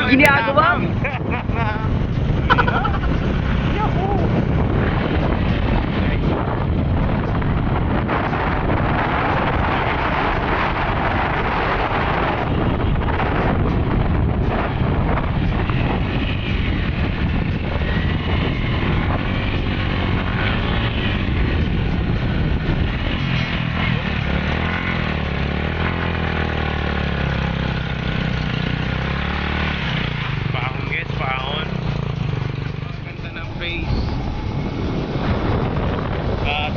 ginagawa?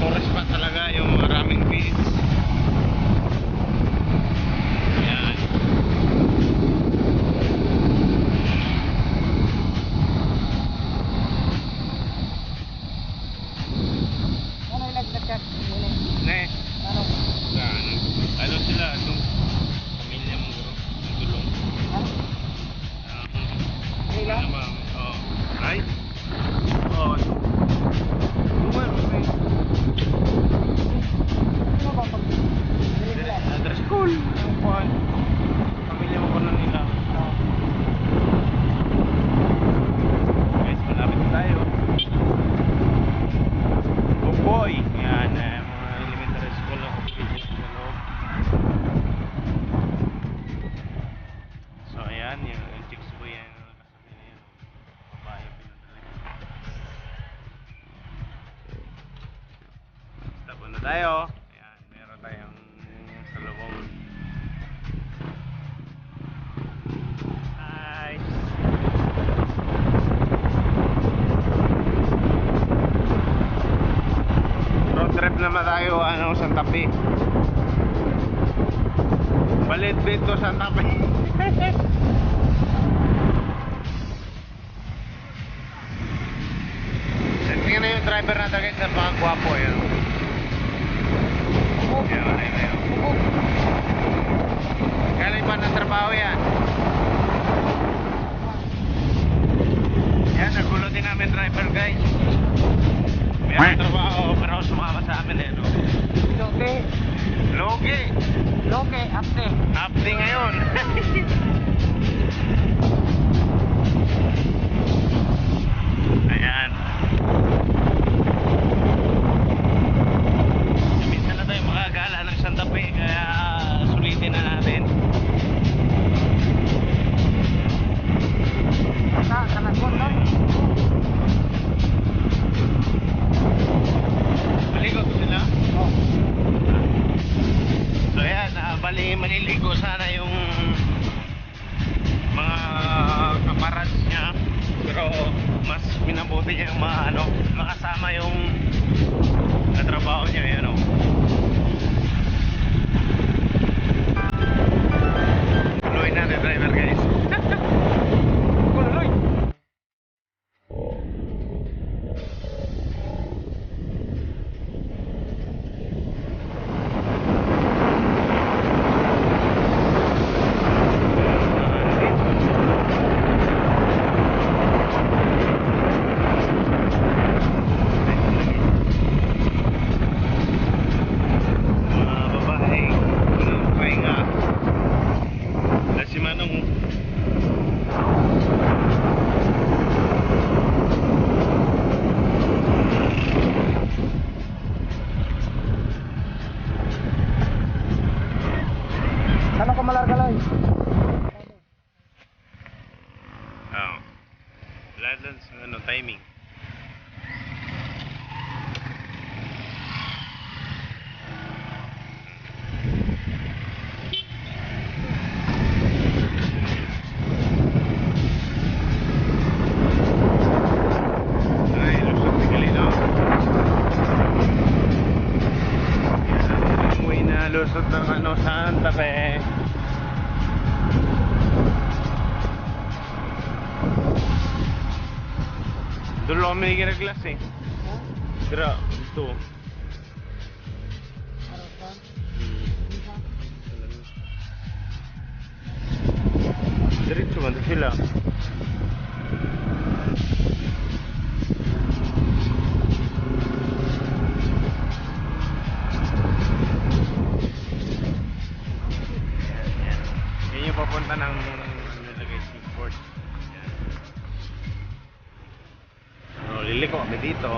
Tourist spot talaga yung maraming beach. Ayan. Ano yung nag-chat? Ne. Ano? Ano sila nung pamilya mo bro, ng tulong. Sila? Oh. Right? Oh. Luman, okay. Ano ba pag... Address school. Yung kuhan. Pamilya mo pa na nila. Guys, malapit na tayo. Oh boy! Yan, mga elementary school na competition sa loob. So ayan, yung chicks po yan. Kasabi na yan. Babae pinadala. Stop na tayo. Ayan, meron tayong salubong. Hi! Road trip naman tayo, Santa Fe. Balitbit to Santa Fe. Tingnan na yung driver natin guys, napakagwapo yan. Yan. Galing pa ng trabaho yan. Yan, nagulo din namin driver guys. May trabaho pero sumama sa amin no? Logi, apte ngayon. Ayan. Minsan na tayo makagala ng Santa Fe kaya sulitin na natin. Maligo sila? So ayan, bali maliligo sana yung mga kaparats niya. Pero mas minabuti niya yung mga makasama yung katrabaho niya, yan o. Tuloy natin driver guys. Tuloy. Ano ka malarga lang? Oo. Wala lang sa timing. Ay, lusot ni Galino. Uwi na lusot ng Santa Fe. Doon lang may ginaglas eh. Tira, ito. Diretso man sila. Yan yung papunta ng nilagay seaport. ko kami dito.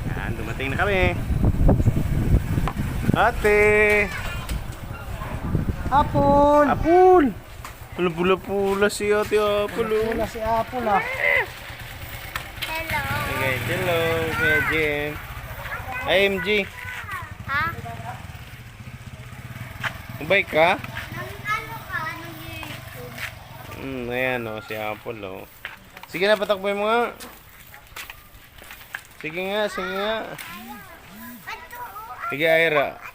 Yan, dumating na kami. Ate! Apple! Apul! Ano pula-pula si Ate Apul? Oh. Wala si Apple ah. Hello. Okay, hello, Kuya Jen. IMG, Ha? mabay ka? Nang ano ka? Nang YouTube? Ayan o, si Apple o. Sige na, patakboy mo nga. Sige nga, sige nga. Sige, Ira.